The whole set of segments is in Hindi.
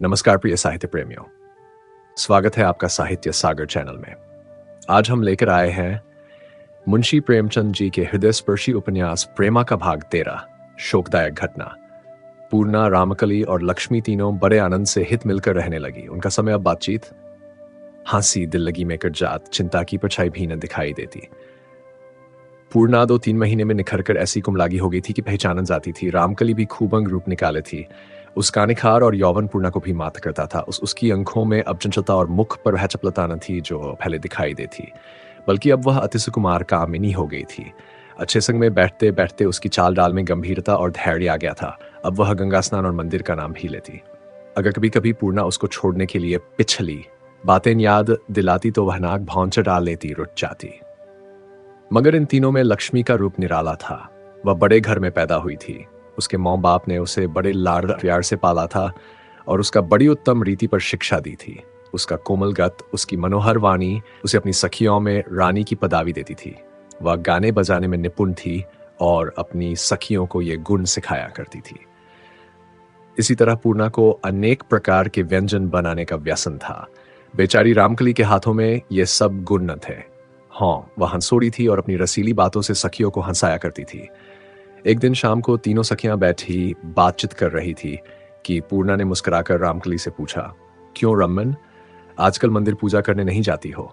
नमस्कार प्रिय साहित्य प्रेमियों। स्वागत है आपका साहित्य सागर चैनल में। आज हम लेकर आए हैं मुंशी प्रेमचंद जी के हृदय स्पर्शी उपन्यास प्रेमा का भाग 13, शोकदायक घटना। पूर्णा, रामकली और लक्ष्मी तीनों बड़े आनंद से हित मिलकर रहने लगी। उनका समय अब बातचीत, हंसी, दिल लगी में कट जात, चिंता की परछाई भी न दिखाई देती। पूर्णा 2-3 महीने में निखर कर ऐसी कुमलागी हो गई थी कि पहचान जाती थी। रामकली भी खूब अंग रूप निकाले थी। उसका निखार और यौवन पूर्णा को भी मात करता था। उसकी आंखों में अब चंचलता और मुख पर वह चपलता न थी जो पहले दिखाई देती, बल्कि अब वह अति सुकुमार कामिनी हो गई थी। अच्छे संग में बैठते बैठते उसकी चाल डाल में गंभीरता और धैर्य आ गया था। अब वह गंगा स्नान और मंदिर का नाम भी लेती। अगर कभी कभी पूर्णा उसको छोड़ने के लिए पिछली बातें याद दिलाती तो वह नाक भौंचा डाल लेती, रुठ जाती। मगर इन तीनों में लक्ष्मी का रूप निराला था। वह बड़े घर में पैदा हुई थी। उसके माँ बाप ने उसे बड़े लाड़ प्यार से पाला था और उसका बड़ी उत्तम रीति पर शिक्षा दी थी। उसका कोमल गत, उसकी मनोहर वाणी उसे अपनी सखियों में रानी की पदवी देती थी। वह गाने बजाने में निपुण थी और अपनी सखियों को ये गुण सिखाया करती थी। इसी तरह पूर्णा को अनेक प्रकार के व्यंजन बनाने का व्यसन था। बेचारी रामकली के हाथों में ये सब गुण न थे। हाँ, वह हंसोड़ी थी और अपनी रसीली बातों से सखियों को हंसाया करती थी। एक दिन शाम को तीनों सखियां बैठी बातचीत कर रही थी कि पूर्णा ने मुस्कुराकर रामकली से पूछा, क्यों रमन, आजकल मंदिर पूजा करने नहीं जाती हो?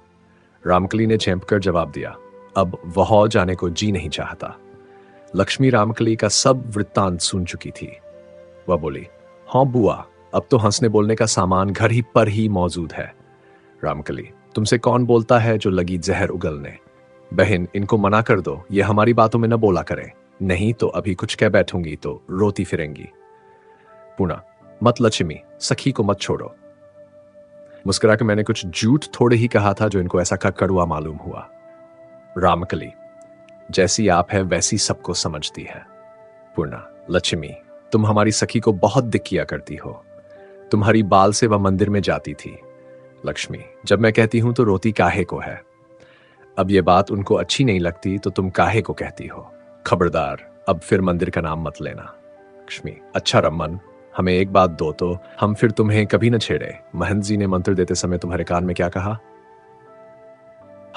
रामकली ने झेंप कर जवाब दिया, अब वह जाने को जी नहीं चाहता। लक्ष्मी रामकली का सब वृत्तांत सुन चुकी थी। वह बोली, हाँ बुआ, अब तो हंसने बोलने का सामान घर ही पर ही मौजूद है। रामकली, तुमसे कौन बोलता है जो लगी जहर उगलने? बहन, इनको मना कर दो, ये हमारी बातों में न बोला करें, नहीं तो अभी कुछ कह बैठूंगी तो रोती फिरेंगी। पूर्णा, मत लक्ष्मी, सखी को मत छोड़ो। मुस्कुरा के, मैंने कुछ झूठ थोड़े ही कहा था जो इनको ऐसा कड़वा मालूम हुआ। रामकली, जैसी आप है वैसी सबको समझती है। पूर्णा, लक्ष्मी, तुम हमारी सखी को बहुत दिक किया करती हो। तुम्हारी बाल से वह मंदिर में जाती थी। लक्ष्मी, जब मैं कहती हूं तो रोती काहे को है? अब ये बात उनको अच्छी नहीं लगती तो तुम काहे को कहती हो? खबरदार, अब फिर मंदिर का नाम मत लेना। लक्ष्मी, अच्छा रमन, हमें एक बात दो तो हम फिर तुम्हें कभी न छेड़े। महंत जी ने मंत्र देते समय तुम्हारे कान में क्या कहा?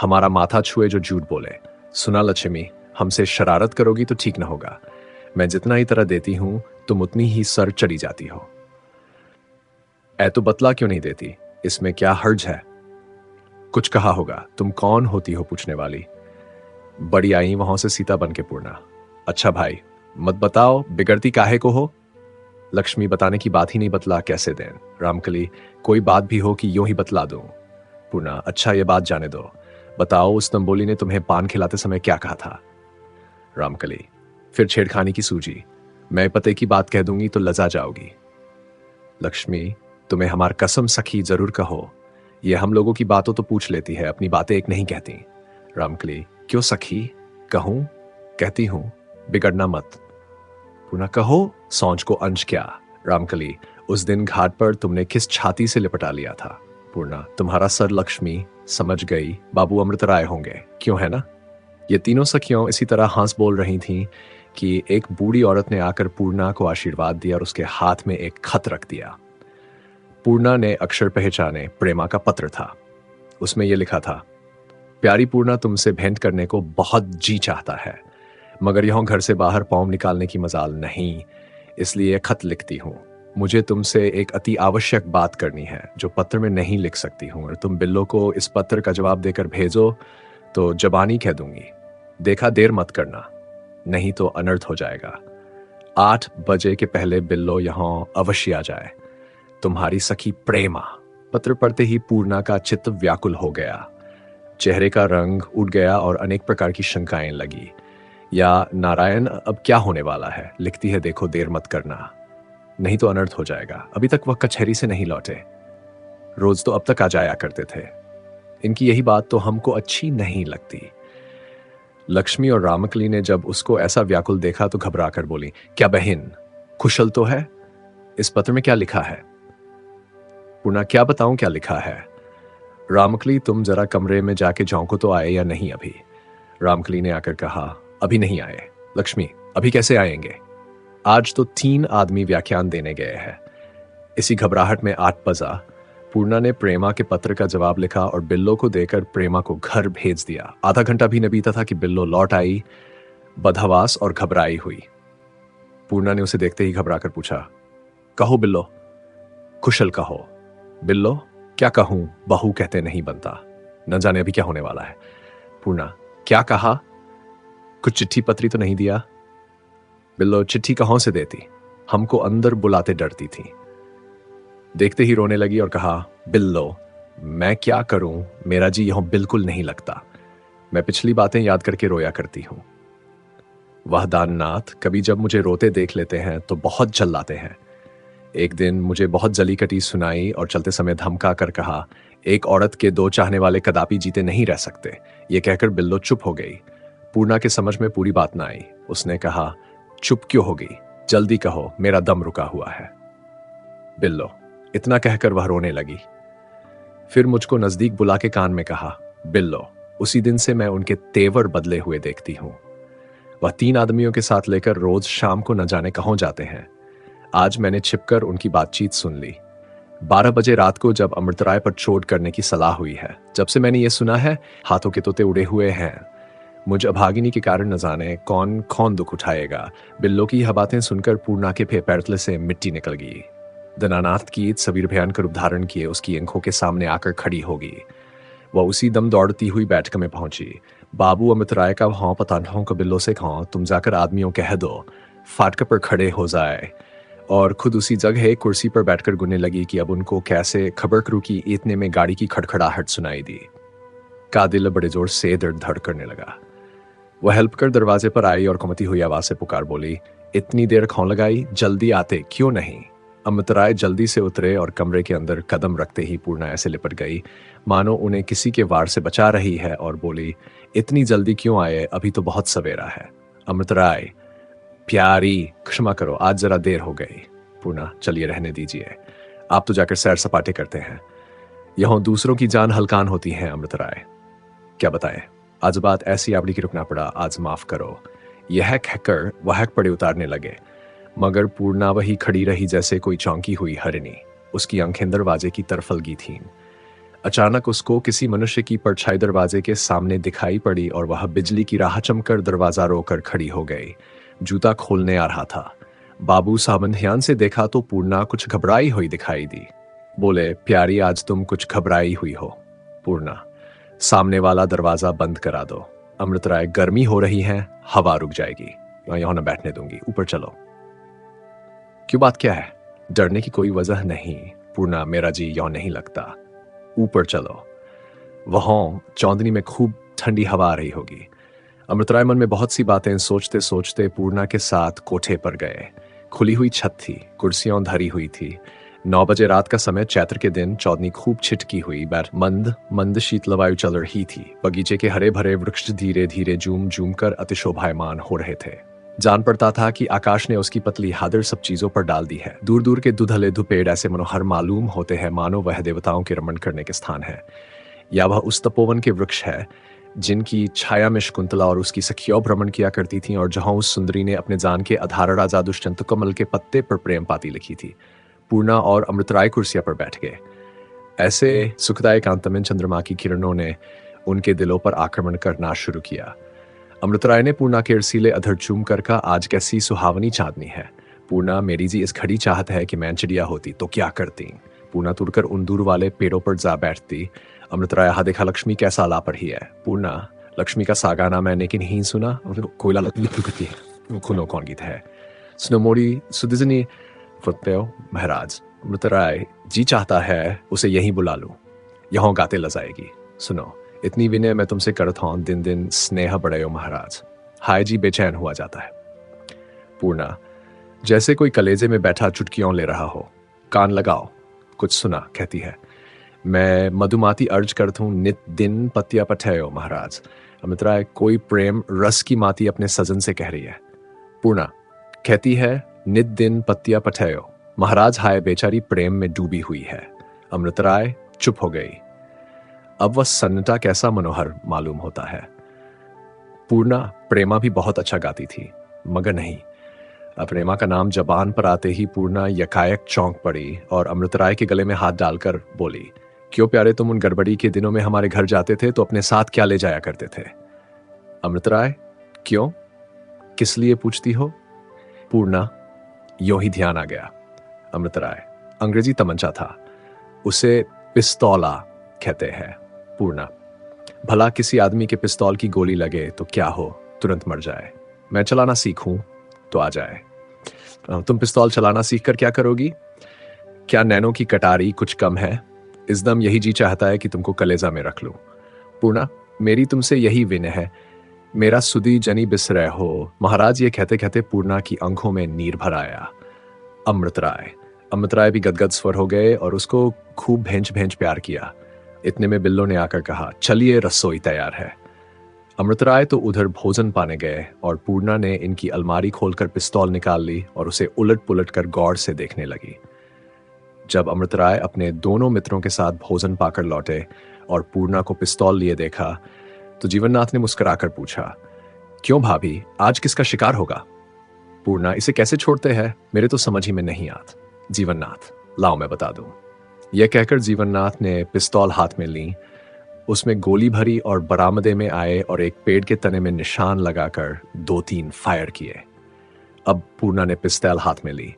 हमारा माथा छुए जो झूठ बोले। सुना लक्ष्मी, हमसे शरारत करोगी तो ठीक ना होगा। मैं जितना ही तरह देती हूं तुम उतनी ही सर चढ़ी जाती हो। ऐ तो बतला क्यों नहीं देती? इसमें क्या हर्ज है? कुछ कहा होगा। तुम कौन होती हो पूछने वाली? बड़ी आई वहां से सीता बन के पूर्णा। अच्छा भाई, मत बताओ, बिगड़ती काहे को हो? लक्ष्मी, बताने की बात ही नहीं, बतला कैसे दें? रामकली, कोई बात भी हो कि यूं ही बतला दूं? पूर्णा, अच्छा ये बात जाने दो, बताओ उस तंबोली ने तुम्हें पान खिलाते समय क्या कहा था? रामकली, फिर छेड़खानी की सूझी। मैं पते की बात कह दूंगी तो लजा जाओगी। लक्ष्मी, तुम्हें हमार कसम सखी जरूर कहो। ये हम लोगों की बातों तो पूछ लेती है, अपनी बातें एक नहीं कहती। रामकली, क्यों सखी? कहूं? कहती हूं, बिगड़ना मत। पुनः कहो, सौंच को अंश क्या? रामकली, उस दिन घाट पर तुमने किस छाती से लिपटा लिया था? पूर्णा, तुम्हारा सर। लक्ष्मी, समझ गई, बाबू अमृत राय होंगे, क्यों है ना? ये तीनों सखियों इसी तरह हंस बोल रही थीं कि एक बूढ़ी औरत ने आकर पूर्णा को आशीर्वाद दिया और उसके हाथ में एक खत रख दिया। पूर्णा ने अक्षर पहचाने, प्रेमा का पत्र था। उसमें यह लिखा था, प्यारी पूर्णा, तुमसे भेंट करने को बहुत जी चाहता है, मगर यहां घर से बाहर पांव निकालने की मजाल नहीं, इसलिए खत लिखती हूं। मुझे तुमसे एक अति आवश्यक बात करनी है जो पत्र में नहीं लिख सकती हूं, और तुम बिल्लो को इस पत्र का जवाब देकर भेजो तो जबानी कह दूंगी। देखा, देर मत करना, नहीं तो अनर्थ हो जाएगा। 8 बजे के पहले बिल्लो यहां अवश्य आ जाए। तुम्हारी सखी प्रेमा। पत्र पढ़ते ही पूर्णा का चित्त व्याकुल हो गया। चेहरे का रंग उड़ गया और अनेक प्रकार की शंकाएं लगी। या नारायण, अब क्या होने वाला है? लिखती है, देखो देर मत करना, नहीं तो अनर्थ हो जाएगा। अभी तक वह कचहरी से नहीं लौटे। रोज तो अब तक आ जाया करते थे। इनकी यही बात तो हमको अच्छी नहीं लगती। लक्ष्मी और रामकली ने जब उसको ऐसा व्याकुल देखा तो घबरा कर बोली, क्या बहन, कुशल तो है? इस पत्र में क्या लिखा है? पूर्णा, क्या बताऊं क्या लिखा है? रामकली, तुम जरा कमरे में जाके झांको तो आए या नहीं अभी? रामकली ने आकर कहा, अभी नहीं आए। लक्ष्मी, अभी कैसे आएंगे? आज तो 3 आदमी व्याख्यान देने गए हैं। इसी घबराहट में 8 बजा। पूर्णा ने प्रेमा के पत्र का जवाब लिखा और बिल्लो को देकर प्रेमा को घर भेज दिया। आधा घंटा भी न बीता था कि बिल्लो लौट आई, बदहवास और घबराई हुई। पूर्णा ने उसे देखते ही घबराकर पूछा, कहो बिल्लो, कुशल कहो। बिल्लो, क्या कहूं, बहू कहते नहीं बनता, न जाने अभी क्या होने वाला है। पूर्णा, क्या कहा? कुछ चिट्ठी पत्री तो नहीं दिया? बिल्लो, चिट्ठी कहां से देती, हमको अंदर बुलाते डरती थी। देखते ही रोने लगी और कहा, बिल्लो, मैं क्या करूं, मेरा जी यहां बिल्कुल नहीं लगता। मैं पिछली बातें याद करके रोया करती हूं। वह दाननाथ कभी जब मुझे रोते देख लेते हैं तो बहुत जल्लाते हैं। एक दिन मुझे बहुत जली कटी सुनाई और चलते समय धमका कर कहा, एक औरत के 2 चाहने वाले कदापि जीते नहीं रह सकते। ये कहकर बिल्लो चुप हो गई। पूर्णा के समझ में पूरी बात ना आई। उसने कहा, चुप क्यों हो गई, जल्दी कहो, मेरा दम रुका हुआ है। बिल्लो, इतना कहकर वह रोने लगी। फिर मुझको नजदीक बुला के कान में कहा, बिल्लो, उसी दिन से मैं उनके तेवर बदले हुए देखती हूं। वह 3 आदमियों के साथ लेकर रोज शाम को न जाने कहां जाते हैं। आज मैंने छिपकर उनकी बातचीत सुन ली। 12 बजे रात को जब अमृतराय पर चोट करने की सलाह हुई है, जब से मैंने ये सुना है हाथों के तोते उड़े हुए हैं। मुझ अभागिनी के कारण न जाने कौन कौन दुख उठाएगा। बिल्लो की यह बातें सुनकर पूर्णा के पैरतले से मिट्टी निकल गई। दनानाथ की सबीर भयंकर रूप धारण किए उसकी आंखों के सामने आकर खड़ी होगी। वह उसी दम दौड़ती हुई बैठक में पहुंची। बाबू अमृतराय का हाँ पता न को बिल्लो से कहो, तुम जाकर आदमियों कह दो फाटक पर खड़े हो जाए। और खुद उसी जगह कुर्सी पर बैठकर गुनने लगी कि अब उनको कैसे खबर करूं कि इतने में गाड़ी की खड़खड़ाहट सुनाई दी। का दिल बड़े जोर से दर्द धड़ करने लगा। वह हेल्प कर दरवाजे पर आई और कुमती हुई आवाज से पुकार बोली, इतनी देर खौं लगाई, जल्दी आते क्यों नहीं। अमृतराय जल्दी से उतरे और कमरे के अंदर कदम रखते ही पूर्णा ऐसे लिपट गई मानो उन्हें किसी के वार से बचा रही है और बोली, इतनी जल्दी क्यों आए, अभी तो बहुत सवेरा है। अमृतराय, प्यारी, क्षमा करो, आज जरा देर हो गई। पूर्णा, चलिए रहने दीजिए, आप तो जाकर सैर सपाटे करते हैं, यहां दूसरों की जान हल्कान होती है। अमृतराय, क्या बताएं, आज बात ऐसी आपड़ी की रुकना पड़ा, आज माफ करो। यह कहकर वह पड़े उतारने लगे, मगर पूर्णा वही खड़ी रही जैसे कोई चौंकी हुई हरिणी। उसकी आंखें दरवाजे की तरफ फलगी थीं। अचानक उसको किसी मनुष्य की परछाई दरवाजे के सामने दिखाई पड़ी और वह बिजली की राह चमकर दरवाजा रोकर खड़ी हो गई। जूता खोलने आ रहा था। बाबू साहब ध्यान से देखा तो पूर्णा कुछ घबराई हुई दिखाई दी। बोले, प्यारी, आज तुम कुछ घबराई हुई हो। पूर्णा, सामने वाला दरवाजा बंद करा दो। अमृतराय, गर्मी हो रही है, हवा रुक जाएगी, यहां न बैठने दूंगी, ऊपर चलो। क्यों, बात क्या है? डरने की कोई वजह नहीं। पूर्णा, मेरा जी यहां नहीं लगता, ऊपर चलो। वहां चौंदनी में खूब ठंडी हवा आ रही होगी। अमृतराय मन में बहुत सी बातें सोचते सोचते पूर्णा के साथ कोठे पर गए। खुली हुई छत थी, कुर्सियां धरी हुई थी। 9 बजे रात का समय, चैत्र के दिन, चौदनी खूब छिटकी हुई, मंद मंद शीतल वायु चल रही थी। बगीचे के हरे भरे वृक्ष धीरे धीरे झूम झूम कर अतिशोभायमान हो रहे थे। जान पड़ता था कि आकाश ने उसकी पतली हादर सब चीजों पर डाल दी है। दूर दूर के दुधले धुपेड़ ऐसे मनोहर मालूम होते हैं मानो वह देवताओं के रमण करने के स्थान है, या वह उस तपोवन के वृक्ष है जिनकी छाया में शकुंतला और उसकी सखियों भ्रमण किया करती थी, और जहां उस सुंदरी ने अपने जान के अधार राजा दुष्यंत कमल के पत्ते पर प्रेम पाती लिखी थी। पूर्णा और अमृतराय कुर्सियां पर बैठ गए। ऐसे सुखदायक एकांत में चंद्रमा की किरणों ने उनके दिलों पर आक्रमण करना शुरू किया। अमृतराय ने पूर्णा के रसीले अधर चूम कर कहा, आज कैसी सुहावनी चांदनी है। पूर्णा, मेरी जी इस घड़ी चाहत है कि मैं चिड़िया होती तो क्या करती। पूर्णा तुरकर उन दूर वाले पेड़ों पर जा बैठती। अमृतराय, हा देखा लक्ष्मी कैसा ला पड़ी है। पूर्णा, लक्ष्मी का सागाना मैंने कि नहीं सुना, कोयला लकती है, खुनो कौन गीत है, सुनो मोरी सुदिजनी फुटपेओ महाराज। अमृतराय, जी चाहता है उसे यहीं बुला लूं, यहां गाते लजाएगी। सुनो, इतनी विनय मैं तुमसे करत हूं, दिन दिन स्नेह बढ़े महाराज। हाय जी बेचैन हुआ जाता है। पूर्णा, जैसे कोई कलेजे में बैठा चुटकियों ले रहा हो, कान लगाओ, कुछ सुना, कहती है। मैं मधुमाती अर्ज करत हूं, नित दिन पतिया पठयो महाराज। अमृतराय, कोई प्रेम रस की माती अपने सजन से कह रही है। पूर्णा कहती है, नित दिन पतिया पठयो महाराज, हाय बेचारी प्रेम में डूबी हुई है। अमृतराय चुप हो गई। अब वह सन्नाटा कैसा मनोहर मालूम होता है। पूर्णा, प्रेमा भी बहुत अच्छा गाती थी, मगर नहीं, प्रेमा का नाम जबान पर आते ही पूर्णा यकायक चौंक पड़ी और अमृतराय के गले में हाथ डालकर बोली, क्यों प्यारे, तुम उन गड़बड़ी के दिनों में हमारे घर जाते थे तो अपने साथ क्या ले जाया करते थे? अमृतराय, क्यों, किस लिए पूछती हो? पूर्णा, यूं ही ध्यान आ गया। अमृतराय, अंग्रेजी तमंचा था, उसे पिस्तौला कहते हैं। पूर्णा, भला किसी आदमी के पिस्तौल की गोली लगे तो क्या हो, तुरंत मर जाए। मैं चलाना सीखूं तो आ जाए। तुम पिस्तौल चलाना सीख कर क्या करोगी? क्या नैनों की कटारी कुछ कम है? इस दम यही जी चाहता है कि तुमको कलेजा में रख लूं। पूर्णा, मेरी तुमसे यही विनय है, मेरा सुदी जनी बिसरे हो। महाराज, ये कहते कहते पूर्णा की आंखों में नीर भर आया। अमृतराय भी गदगद स्वर हो गए और उसको खूब भेंच भेंच प्यार किया। इतने में बिल्लो ने आकर कहा, चलिए रसोई तैयार है। अमृतराय तो उधर भोजन पाने गए और पूर्णा ने इनकी अलमारी खोलकर पिस्तौल निकाल ली और उसे उलट पुलट कर गौर से देखने लगी। जब अमृतराय अपने दोनों मित्रों के साथ भोजन पाकर लौटे और पूर्णा को पिस्तौल लिए देखा तो जीवननाथ ने मुस्कुराकर पूछा, क्यों भाभी, आज किसका शिकार होगा? पूर्णा, इसे कैसे छोड़ते हैं, मेरे तो समझ ही में नहीं आत। जीवननाथ, लाओ मैं बता दूं। यह कहकर जीवननाथ ने पिस्तौल हाथ में ली, उसमें गोली भरी और बरामदे में आए और एक पेड़ के तने में निशान लगाकर 2-3 फायर किए। अब पूर्णा ने पिस्तौल हाथ में ली,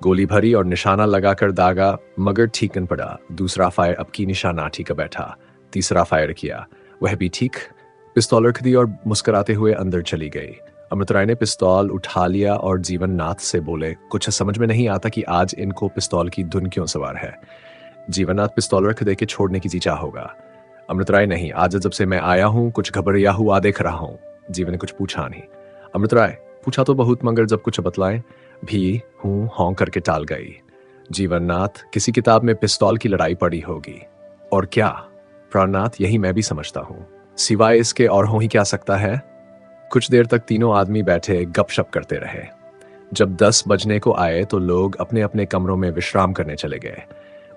गोली भरी और निशाना लगाकर दागा, मगर ठीक न पड़ा। दूसरा फायर अब की निशाना ठीक बैठा। तीसरा फायर किया, वह भी ठीक। पिस्तौल रख दी और मुस्कुराते हुए अंदर चली गई। अमृतराय ने पिस्तौल उठा लिया और जीवननाथ से बोले, कुछ समझ में नहीं आता कि आज इनको पिस्तौल की धुन क्यों सवार है। जीवननाथ, पिस्तौल रख दे के छोड़ने की जीचा होगा। अमृतराय, नहीं, आज जब से मैं आया हूं कुछ घबराया हुआ देख रहा हूं। जीवन ने कुछ पूछा नहीं। अमृतराय, पूछा तो बहुत, मगर जब कुछ बतलाए भी हूं हों करके टाल गई। जीवननाथ, किसी किताब में पिस्तौल की लड़ाई पड़ी होगी। और क्या? प्राणनाथ, यही मैं भी समझता हूं, सिवाय इसके और हो ही क्या सकता है। कुछ देर तक तीनों आदमी बैठे गपशप करते रहे। जब 10 बजने को आए तो लोग अपने अपने कमरों में विश्राम करने चले गए।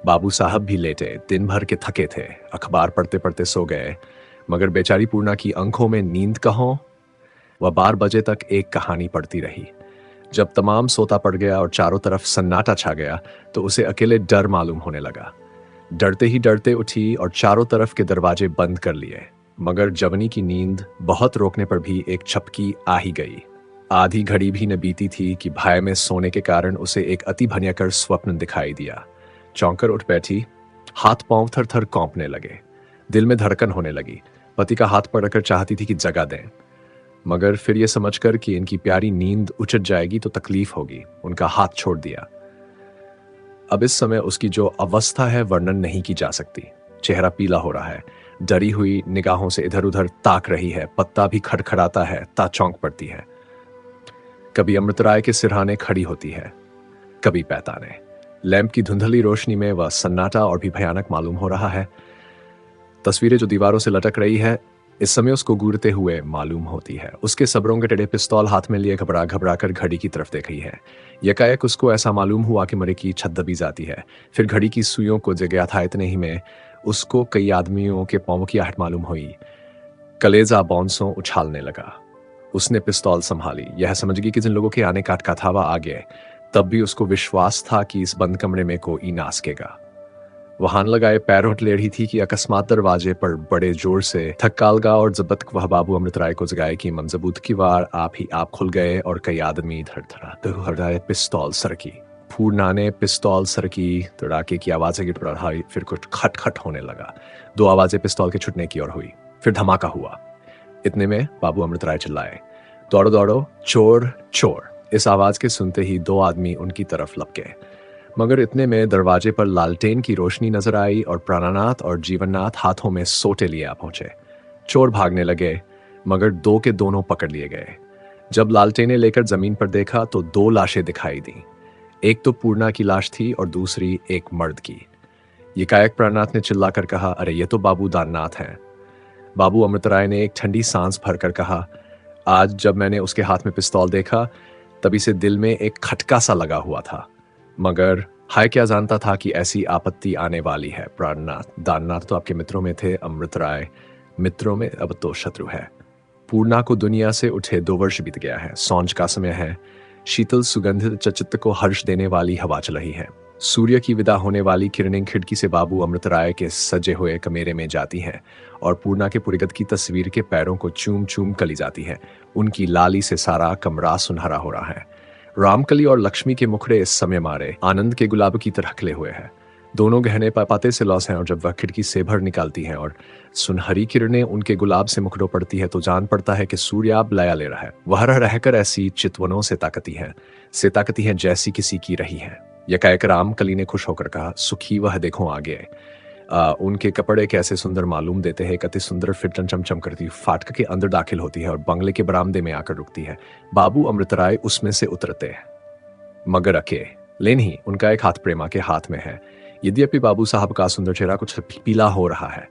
बाबू साहब भी लेटे, दिन भर के थके थे, अखबार पढ़ते पढ़ते सो गए। मगर बेचारी पूर्णा की आंखों में नींद कहो, वह 12 बजे तक एक कहानी पढ़ती रही। जब तमाम सोता पड़ गया और चारों तरफ सन्नाटा छा गया तो उसे अकेले डर मालूम होने लगा। डरते ही डरते उठी और चारों तरफ के दरवाजे बंद कर लिए, मगर जवनी की नींद बहुत रोकने पर भी एक झपकी आ ही गई। आधी घड़ी भी न बीती थी कि भय में सोने के कारण उसे एक अति भयंकर स्वप्न दिखाई दिया। चौंकर उठ बैठी, हाथ पांव थर थर कांपने लगे, दिल में धड़कन होने लगी। पति का हाथ पकड़कर चाहती थी कि जगा दें, मगर फिर यह समझकर कि इनकी प्यारी नींद उचट जाएगी तो तकलीफ होगी, उनका हाथ छोड़ दिया। अब इस समय उसकी जो अवस्था है वर्णन नहीं की जा सकती। चेहरा पीला हो रहा है, डरी हुई निगाहों से इधर उधर ताक रही है, पत्ता भी खड़खड़ाता है, ता चौंक पड़ती है। कभी अमृतराय के सिरहाने खड़ी होती है, कभी पैताने। लैंप की धुंधली रोशनी में वह सन्नाटा और भी भयानक मालूम हो रहा है। तस्वीरें जो दीवारों से लटक रही है इस समय उसको घूरते हुए मालूम होती है। उसके सब्रों के टेढ़े पिस्तौल हाथ में लिए घबरा घबरा कर घड़ी की तरफ देख रही है। यकायक उसको ऐसा मालूम हुआ कि मरे की छत दबी जाती है। फिर घड़ी की सुइयों को जगह था, इतने ही में उसको कई आदमियों के पांवों की आहट मालूम हुई। कलेजा बौंसों उछालने लगा। उसने पिस्तौल संभाली, यह समझ गई कि जिन लोगों के आने का अटकाथावा आ गए। तब भी उसको विश्वास था कि इस बंद कमरे में कोई नासकेगा। वहां लगाए पैरों हट ले रही थी कि अकस्मात दरवाजे पर बड़े जोर से थक्कालगा और जबत वह बाबू अमृतराय को जगाए कि मंजबूत की वार आप ही आप खुल गए और कई आदमी धड़धड़ाते हुए पिस्तौल सरकी। पूर्णा ने पिस्तौल सरकी, तड़ाके की आवाजें गिर पड़ा, फिर कुछ खटखट होने लगा। 2 आवाजें पिस्तौल के छुटने की ओर हुई, फिर धमाका हुआ। इतने में बाबू अमृतराय चिल्लाए, दौड़ो दौड़ो, चोर चोर। इस आवाज के सुनते ही 2 आदमी उनकी तरफ लपके, मगर इतने में दरवाजे पर लालटेन की रोशनी नजर आई और प्राणनाथ और जीवननाथ हाथों में सोटे लिए आ पहुंचे। चोर भागने लगे, मगर 2 के दोनों पकड़ लिए गए। जब लालटेने लेकर जमीन पर देखा तो 2 लाशें दिखाई दी। एक तो पूर्णा की लाश थी और दूसरी एक मर्द की। यकायक प्राणनाथ ने चिल्लाकर कहा, अरे ये तो बाबू दाननाथ हैं। बाबू अमृतराय ने एक ठंडी सांस भरकर कहा, आज जब मैंने उसके हाथ में पिस्तौल देखा तभी से दिल में एक खटका सा लगा हुआ था, मगर हाय क्या जानता था कि ऐसी आपत्ति आने वाली है। प्राणनाथ, दाननाथ तो आपके मित्रों में थे, अमृतराय मित्रों में अब तो शत्रु है। पूर्णा को दुनिया से उठे 2 वर्ष बीत गया है, सौंज का समय है। शीतल सुगंधित चित्त को हर्ष देने वाली हवा चल रही है। सूर्य की विदा होने वाली किरणें खिड़की से बाबू अमृत राय के सजे हुए कमरे में जाती हैं और पूर्णा के पुरिगत की तस्वीर के पैरों को चूम चूम कली जाती है। उनकी लाली से सारा कमरा सुनहरा हो रहा है। रामकली और लक्ष्मी के मुखड़े इस समय मारे आनंद के गुलाब की तरह खिले हुए हैं। दोनों गहने पाते से लौस हैं और जब वह खिड़की से भर निकालती हैं और सुनहरी किरणें उनके गुलाब से मुखड़ों पड़ती है तो जान पड़ता है कि सूर्याब लया ले रहा है। वह रहकर ऐसी चितवनों से ताकती है जैसी किसी की रही है। यह कहकर रामकली ने खुश होकर कहा, सुखी वह देखो आगे। उनके कपड़े कैसे सुंदर मालूम देते हैं। एक अति सुंदर फिटन चमचम करती फाटक के अंदर दाखिल होती है और बंगले के बरामदे में आकर रुकती है। बाबू अमृतराय उसमें से उतरते हैं, मगर अकेले नहीं, उनका एक हाथ प्रेमा के हाथ में है। यद्यपि बाबू साहब का सुंदर चेहरा कुछ पीला हो रहा है,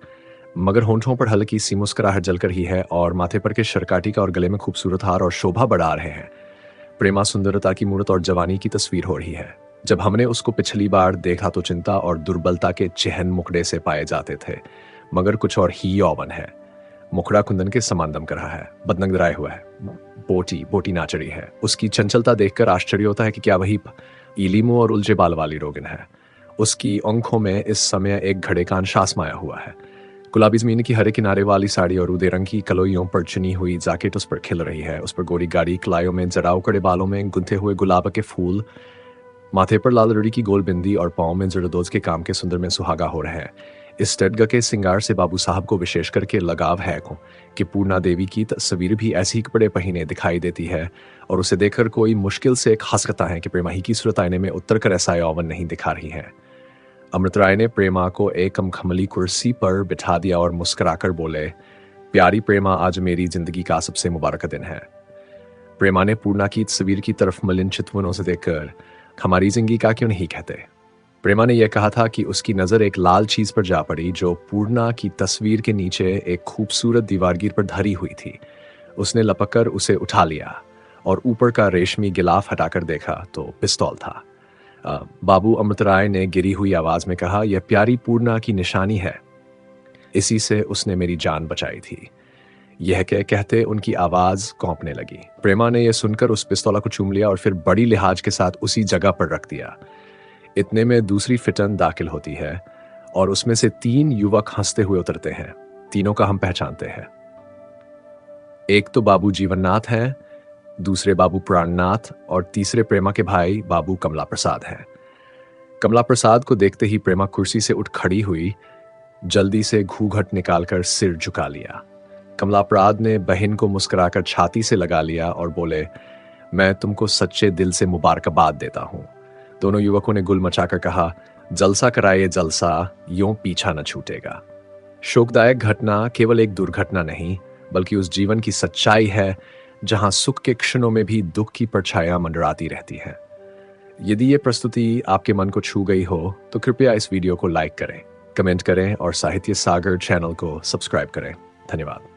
मगर होंठों पर हल्की सी मुस्कुराहट जलकर ही है और माथे पर के शरकाटी का और गले में खूबसूरत हार और शोभा बढ़ा रहे हैं। प्रेमा सुंदरता की मूर्त और जवानी की तस्वीर हो रही है। जब हमने उसको पिछली बार देखा तो चिंता और दुर्बलता के चिन्ह मुखड़े से पाए जाते थे, मगर कुछ और ही यौवन है। मुखड़ा कुंदन के समान दमक रहा है, बदनंगराया हुआ है, बोटी नाच रही है। उसकी चंचलता देखकर आश्चर्य होता है कि क्या वही इलीमो और उलझे बाल वाली रोगिन है। उसकी आंखों में इस समय एक घड़े का अंशास माया हुआ है। गुलाबी जमीन की हरे किनारे वाली साड़ी और उदय रंग की कलोइयों पर चुनी हुई जैकेट उस पर खिल रही है। उस पर गोरी गाड़ी कलाइयों में जरा उकड़े बालों में गुंथे हुए गुलाब के फूल, माथे पर लाल रड़ी की गोल बिंदी और पाँव में जरदोज के काम के सुंदर में सुहागा हो रहे हैं। इस टडगा के सिंगार से बाबू साहब को विशेष करके लगाव है कि पूर्णा देवी की तस्वीर भी ऐसी ही कपड़े पहने दिखाई देती है और उसे देखकर कोई मुश्किल से एक हंस करता है कि प्रेमा ही की सूरत आईने में उतर कर ऐसा यौवन नहीं दिखा रही है। अमृत राय ने प्रेमा को एक खमली कुर्सी पर बिठा दिया और मुस्कुराकर बोले, प्यारी प्रेमा, आज मेरी जिंदगी का सबसे मुबारक दिन है। प्रेमा ने पूर्णा की तस्वीर की तरफ मलिन चितवनों से देखकर, हमारी जिंदगी का क्यों नहीं कहते। प्रेमा ने यह कहा था कि उसकी नजर एक लाल चीज पर जा पड़ी जो पूर्णा की तस्वीर के नीचे एक खूबसूरत दीवारगीर पर धरी हुई थी। उसने लपककर उसे उठा लिया और ऊपर का रेशमी गिलाफ हटाकर देखा तो पिस्तौल था। बाबू अमृत राय ने गिरी हुई आवाज में कहा, यह प्यारी पूर्णा की निशानी है, इसी से उसने मेरी जान बचाई थी। यह कहते उनकी आवाज कौंपने लगी। प्रेमा ने यह सुनकर उस पिस्तौला को चूम लिया और फिर बड़ी लिहाज के साथ उसी जगह पर रख दिया। इतने में दूसरी फिटन दाखिल होती है और उसमें से 3 युवक हंसते हुए उतरते हैं। तीनों का हम पहचानते हैं। एक तो बाबू जीवननाथ हैं, दूसरे बाबू प्राणनाथ और तीसरे प्रेमा के भाई बाबू कमला प्रसाद हैं। कमला प्रसाद को देखते ही प्रेमा कुर्सी से उठ खड़ी हुई, जल्दी से घूंघट निकालकर सिर झुका लिया। कमला प्रसाद ने बहन को मुस्कुराकर छाती से लगा लिया और बोले, मैं तुमको सच्चे दिल से मुबारकबाद देता हूं। दोनों युवकों ने गुल मचाकर कहा, जलसा कराए जलसा, यूं पीछा न छूटेगा। शोकदायक घटना केवल एक दुर्घटना नहीं, बल्कि उस जीवन की सच्चाई है जहां सुख के क्षणों में भी दुख की परछाया मंडराती रहती है। यदि ये प्रस्तुति आपके मन को छू गई हो तो कृपया इस वीडियो को लाइक करें, कमेंट करें और साहित्य सागर चैनल को सब्सक्राइब करें। धन्यवाद।